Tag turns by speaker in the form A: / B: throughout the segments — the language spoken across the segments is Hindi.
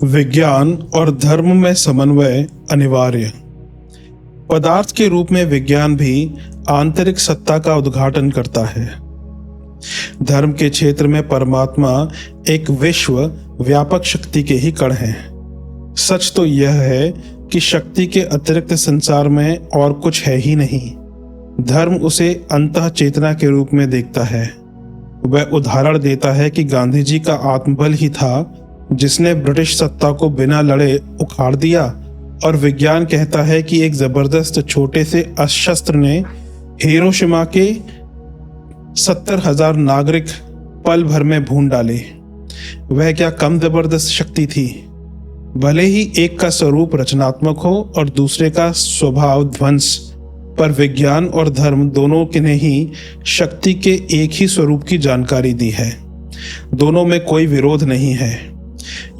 A: विज्ञान और धर्म में समन्वय अनिवार्य। पदार्थ के रूप में विज्ञान भी आंतरिक सत्ता का उद्घाटन करता है। धर्म के क्षेत्र में परमात्मा एक विश्व व्यापक शक्ति के ही कण है। सच तो यह है कि शक्ति के अतिरिक्त संसार में और कुछ है ही नहीं। धर्म उसे अंतः चेतना के रूप में देखता है। वह उदाहरण देता है कि गांधी जी का आत्मबल ही था जिसने ब्रिटिश सत्ता को बिना लड़े उखाड़ दिया, और विज्ञान कहता है कि एक जबरदस्त छोटे से अस्त्र ने हिरोशिमा के 70,000 नागरिक पल भर में भून डाले। वह क्या कम जबरदस्त शक्ति थी? भले ही एक का स्वरूप रचनात्मक हो और दूसरे का स्वभाव ध्वंस, पर विज्ञान और धर्म दोनों ने ही शक्ति के एक ही स्वरूप की जानकारी दी है। दोनों में कोई विरोध नहीं है।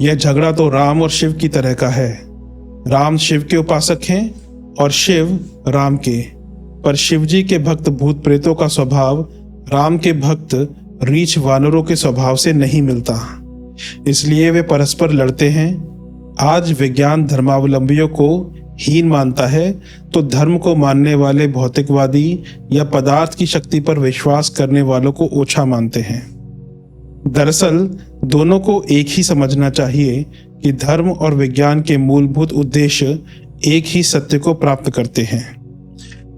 A: यह झगड़ा तो राम और शिव की तरह का है। राम शिव के उपासक हैं और शिव राम के, पर शिवजी के भक्त भूत प्रेतों का स्वभाव राम के भक्त रीछ वानरों के स्वभाव से नहीं मिलता, इसलिए वे परस्पर लड़ते हैं। आज विज्ञान धर्मावलंबियों को हीन मानता है तो धर्म को मानने वाले भौतिकवादी या पदार्थ की शक्ति पर विश्वास करने वालों को ओछा मानते हैं। दरअसल दोनों को एक ही समझना चाहिए कि धर्म और विज्ञान के मूलभूत उद्देश्य एक ही सत्य को प्राप्त करते हैं।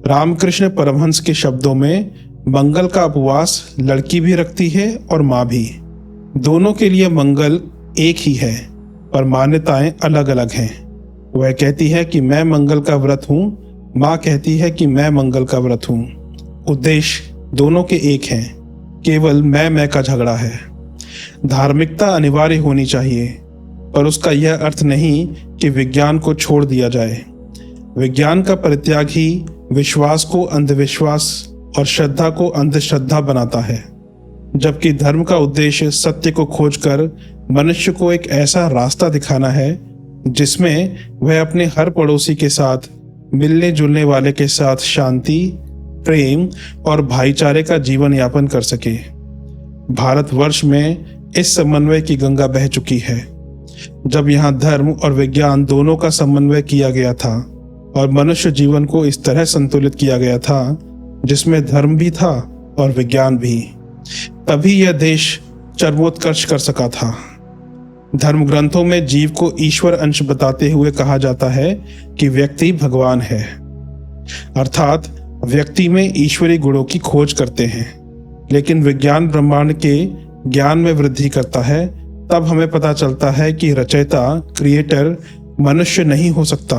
A: रामकृष्ण परमहंस के शब्दों में मंगल का उपवास लड़की भी रखती है और माँ भी। दोनों के लिए मंगल एक ही है, पर मान्यताएं अलग अलग हैं। वह कहती है कि मैं मंगल का व्रत हूँ, माँ कहती है कि मैं मंगल का व्रत हूँ। उद्देश्य दोनों के एक हैं, केवल मैं का झगड़ा है। धार्मिकता अनिवार्य होनी चाहिए, पर उसका यह अर्थ नहीं कि विज्ञान को छोड़ दिया जाए। विज्ञान का परित्याग ही विश्वास को अंधविश्वास और श्रद्धा को अंधश्रद्धा बनाता है, जबकि धर्म का उद्देश्य सत्य को खोजकर मनुष्य को एक ऐसा रास्ता दिखाना है जिसमें वह अपने हर पड़ोसी के साथ, मिलने जुलने वाले के साथ शांति, प्रेम और भाईचारे का जीवन यापन कर सके। भारतवर्ष में इस समन्वय की गंगा बह चुकी है। जब यहाँ धर्म और विज्ञान दोनों का समन्वय किया गया था और मनुष्य जीवन को इस तरह संतुलित किया गया था जिसमें धर्म भी था और विज्ञान भी, तभी यह देश चरमोत्कर्ष कर सका था। धर्म ग्रंथों में जीव को ईश्वर अंश बताते हुए कहा जाता है कि व्यक्ति भगवान है, अर्थात व्यक्ति में ईश्वरी गुणों की खोज करते हैं। लेकिन विज्ञान ब्रह्मांड के ज्ञान में वृद्धि करता है, तब हमें पता चलता है कि रचयिता क्रिएटर मनुष्य नहीं हो सकता।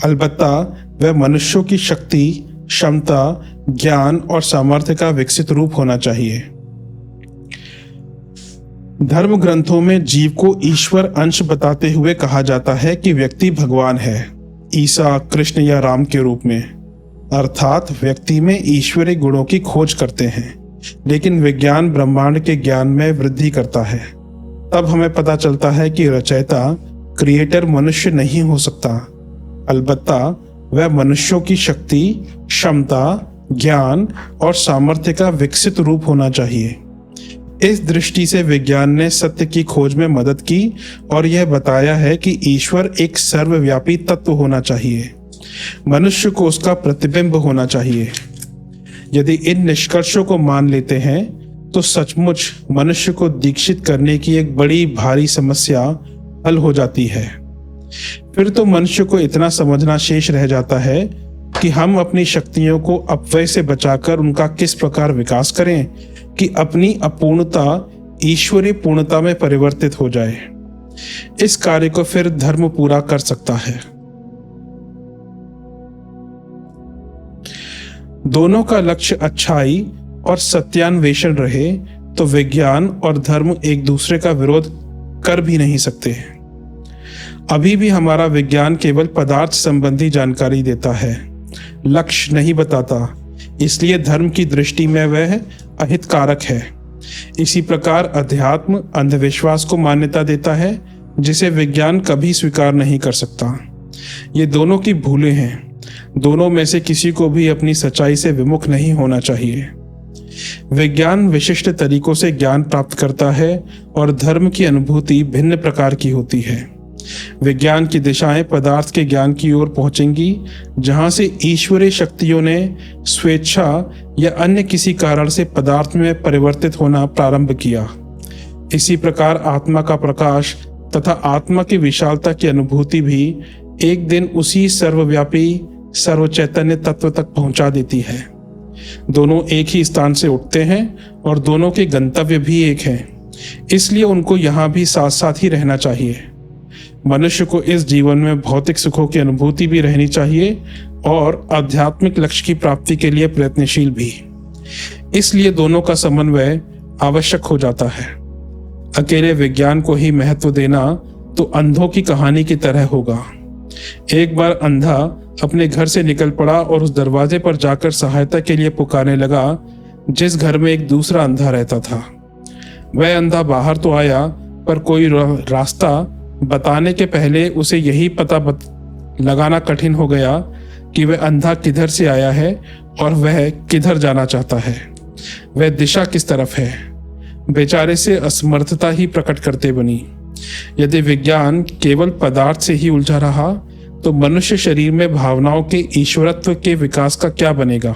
A: अलबत्ता वह मनुष्यों की शक्ति, क्षमता, ज्ञान और सामर्थ्य का विकसित रूप होना चाहिए। धर्म ग्रंथों में जीव को ईश्वर अंश बताते हुए कहा जाता है कि व्यक्ति भगवान है, ईसा, कृष्ण या राम के रूप में, अर्थात व्यक्ति में ईश्वरी गुणों की खोज करते हैं। लेकिन विज्ञान ब्रह्मांड के ज्ञान में वृद्धि करता है, तब हमें पता चलता है कि रचयिता क्रिएटर मनुष्य नहीं हो सकता। अलबत्ता वह मनुष्यों की शक्ति, क्षमता, ज्ञान और सामर्थ्य का विकसित रूप होना चाहिए। इस दृष्टि से विज्ञान ने सत्य की खोज में मदद की और यह बताया है कि ईश्वर एक सर्वव्यापी तत्व होना चाहिए, मनुष्य को उसका प्रतिबिंब होना चाहिए। यदि इन निष्कर्षों को मान लेते हैं तो सचमुच मनुष्य को दीक्षित करने की एक बड़ी भारी समस्या हल हो जाती है। फिर तो मनुष्य को इतना समझना शेष रह जाता है कि हम अपनी शक्तियों को अपव्यय से बचाकर उनका किस प्रकार विकास करें कि अपनी अपूर्णता ईश्वरीय पूर्णता में परिवर्तित हो जाए। इस कार्य को फिर धर्म पूरा कर सकता है। दोनों का लक्ष्य अच्छाई और सत्यान्वेषण रहे तो विज्ञान और धर्म एक दूसरे का विरोध कर भी नहीं सकते। अभी भी हमारा विज्ञान केवल पदार्थ संबंधी जानकारी देता है, लक्ष्य नहीं बताता, इसलिए धर्म की दृष्टि में वह अहितकारक है। इसी प्रकार अध्यात्म अंधविश्वास को मान्यता देता है, जिसे विज्ञान कभी स्वीकार नहीं कर सकता। ये दोनों की भूलें हैं। दोनों में से किसी को भी अपनी सच्चाई से विमुख नहीं होना चाहिए। विज्ञान विशिष्ट तरीकों से ज्ञान प्राप्त करता है और धर्म की अनुभूति भिन्न प्रकार की होती है। विज्ञान की दिशाएं पदार्थ के ज्ञान की ओर पहुंचेंगी, जहां से ईश्वरीय शक्तियों ने स्वेच्छा या अन्य किसी कारण से पदार्थ में परिवर्तित होना प्रारंभ किया। इसी प्रकार आत्मा का प्रकाश तथा आत्मा की विशालता की अनुभूति भी एक दिन उसी सर्वव्यापी सर्व चैतन्य तत्व तक पहुंचा देती है। दोनों एक ही स्थान से उठते हैं और दोनों के गंतव्य भी एक हैं, इसलिए उनको यहाँ भी साथ साथ ही रहना चाहिए। मनुष्य को इस जीवन में भौतिक सुखों की अनुभूति भी रहनी चाहिए और आध्यात्मिक लक्ष्य की प्राप्ति के लिए प्रयत्नशील भी। इसलिए दोनों का समन्वय आवश्यक हो जाता है। अकेले विज्ञान को ही महत्व देना तो अंधों की कहानी की तरह होगा। एक बार अंधा अपने घर से निकल पड़ा और उस दरवाजे पर जाकर सहायता के लिए पुकारने लगा जिस घर में एक दूसरा अंधा रहता था। वह अंधा बाहर तो आया, पर कोई रास्ता बताने के पहले उसे यही पता लगाना कठिन हो गया कि वह अंधा किधर से आया है और वह किधर जाना चाहता है, वह दिशा किस तरफ है। बेचारे से असमर्थता ही प्रकट करते बनी। यदि विज्ञान केवल पदार्थ से ही उलझा रहा तो मनुष्य शरीर में भावनाओं के ईश्वरत्व के विकास का क्या बनेगा।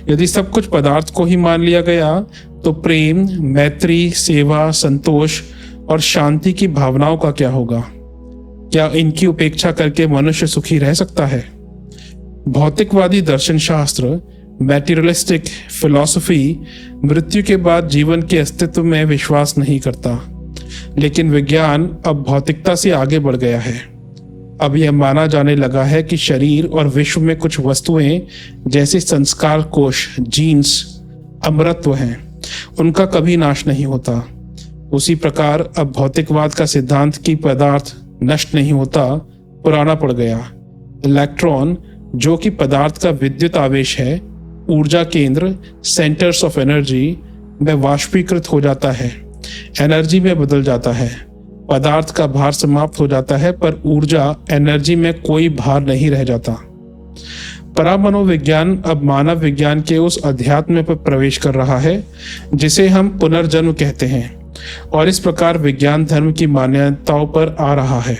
A: यदि सब कुछ पदार्थ को ही मान लिया गया तो प्रेम, मैत्री, सेवा, संतोष और शांति की भावनाओं का क्या होगा। क्या इनकी उपेक्षा करके मनुष्य सुखी रह सकता है। भौतिकवादी दर्शन शास्त्र, मैटीरियलिस्टिक फिलॉसफी मृत्यु के बाद जीवन के अस्तित्व में विश्वास नहीं करता, लेकिन विज्ञान अब भौतिकता से आगे बढ़ गया है। अब यह माना जाने लगा है कि शरीर और विश्व में कुछ वस्तुएं जैसे संस्कार कोश, जीन्स अमरत्व हैं, उनका कभी नाश नहीं होता। उसी प्रकार अब भौतिकवाद का सिद्धांत कि पदार्थ नष्ट नहीं होता पुराना पड़ गया। इलेक्ट्रॉन, जो कि पदार्थ का विद्युत आवेश है, ऊर्जा केंद्र सेंटर्स ऑफ एनर्जी में वाष्पीकृत हो जाता है, एनर्जी में बदल जाता है। पदार्थ का भार समाप्त हो जाता है, पर ऊर्जा एनर्जी में कोई भार नहीं रह जाता। परामनोविज्ञान अब मानव विज्ञान के उस अध्यात्म पर प्रवेश कर रहा है जिसे हम पुनर्जन्म कहते हैं, और इस प्रकार विज्ञान धर्म की मान्यताओं पर आ रहा है।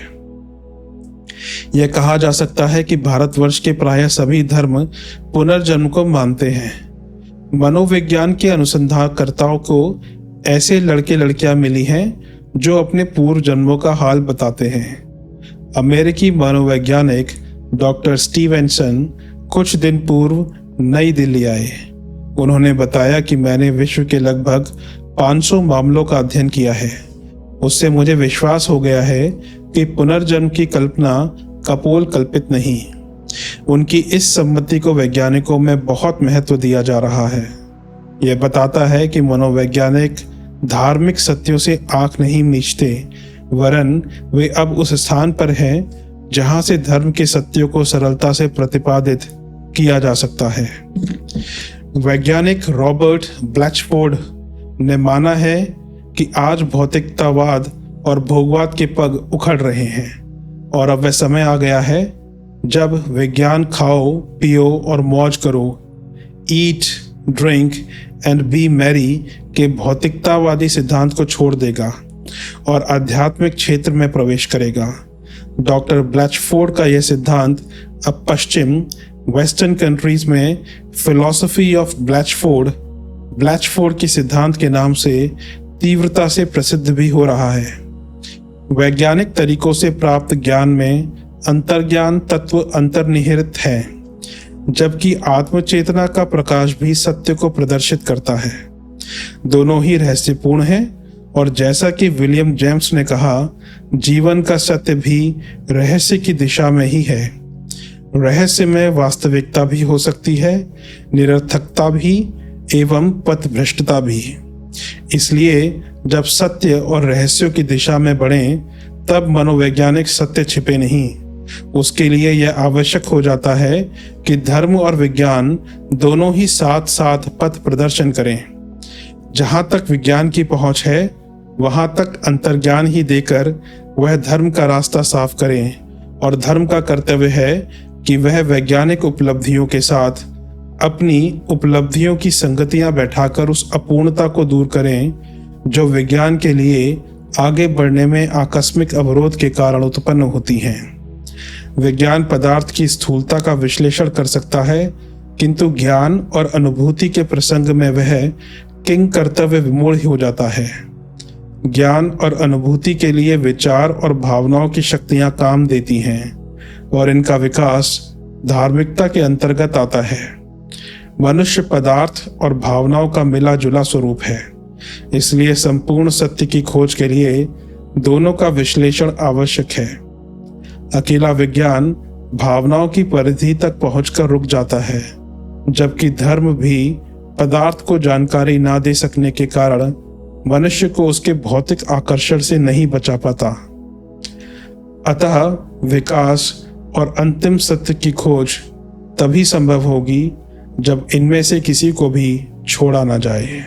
A: यह कहा जा सकता है कि भारतवर्ष के प्रायः सभी धर्म पुनर्जन्म को मानते हैं। मनोविज्ञान के अनुसंधानकर्ताओं को ऐसे लड़के लड़कियां मिली हैं जो अपने पूर्व जन्मों का हाल बताते हैं। अमेरिकी मनोवैज्ञानिक डॉक्टर स्टीवेंसन कुछ दिन पूर्व नई दिल्ली आए। उन्होंने बताया कि मैंने विश्व के लगभग 500 मामलों का अध्ययन किया है। उससे मुझे विश्वास हो गया है कि पुनर्जन्म की कल्पना कपोल कल्पित नहीं। उनकी इस सम्मति को वैज्ञानिकों में बहुत महत्व दिया जा रहा है। यह बताता है कि मनोवैज्ञानिक धार्मिक सत्यों से आंख नहीं मीचते, वरन वे अब उस स्थान पर हैं जहां से धर्म के सत्यों को सरलता से प्रतिपादित किया जा सकता है। वैज्ञानिक रॉबर्ट ब्लैचफोर्ड ने माना है कि आज भौतिकतावाद और भोगवाद के पग उखड़ रहे हैं और अब वह समय आ गया है जब विज्ञान खाओ, पियो और मौज करो, ईट, ड्रिंक एंड बी मैरी के भौतिकतावादी सिद्धांत को छोड़ देगा और आध्यात्मिक क्षेत्र में प्रवेश करेगा। डॉक्टर ब्लैचफोर्ड का यह सिद्धांत अब पश्चिम वेस्टर्न कंट्रीज में फिलॉसफी ऑफ ब्लैचफोर्ड के सिद्धांत के नाम से तीव्रता से प्रसिद्ध भी हो रहा है। वैज्ञानिक तरीकों से प्राप्त ज्ञान में अंतर्ज्ञान तत्व अंतर्निहित है, जबकि आत्मचेतना का प्रकाश भी सत्य को प्रदर्शित करता है। दोनों ही रहस्यपूर्ण हैं और जैसा कि विलियम जेम्स ने कहा, जीवन का सत्य भी रहस्य की दिशा में ही है। रहस्य में वास्तविकता भी हो सकती है, निरर्थकता भी एवं पथभ्रष्टता भी। इसलिए जब सत्य और रहस्यों की दिशा में बढ़ें, तब मनोवैज्ञानिक सत्य छिपे नहीं। उसके लिए यह आवश्यक हो जाता है कि धर्म और विज्ञान दोनों ही साथ साथ पथ प्रदर्शन करें। जहां तक विज्ञान की पहुंच है, वहां तक अंतर्ज्ञान ही देकर वह धर्म का रास्ता साफ करें, और धर्म का कर्तव्य है कि वह वैज्ञानिक उपलब्धियों के साथ अपनी उपलब्धियों की संगतियां बैठाकर उस अपूर्णता को दूर करें जो विज्ञान के लिए आगे बढ़ने में आकस्मिक अवरोध के कारण उत्पन्न होती हैं। विज्ञान पदार्थ की स्थूलता का विश्लेषण कर सकता है, किंतु ज्ञान और अनुभूति के प्रसंग में वह किंग कर्तव्य विमूढ़ हो जाता है। ज्ञान और अनुभूति के लिए विचार और भावनाओं की शक्तियां काम देती हैं और इनका विकास धार्मिकता के अंतर्गत आता है। मनुष्य पदार्थ और भावनाओं का मिला जुला स्वरूप है, इसलिए संपूर्ण सत्य की खोज के लिए दोनों का विश्लेषण आवश्यक है। अकेला विज्ञान भावनाओं की परिधि तक पहुंचकर रुक जाता है, जबकि धर्म भी पदार्थ को जानकारी ना दे सकने के कारण मनुष्य को उसके भौतिक आकर्षण से नहीं बचा पाता। अतः विकास और अंतिम सत्य की खोज तभी संभव होगी जब इनमें से किसी को भी छोड़ा ना जाए।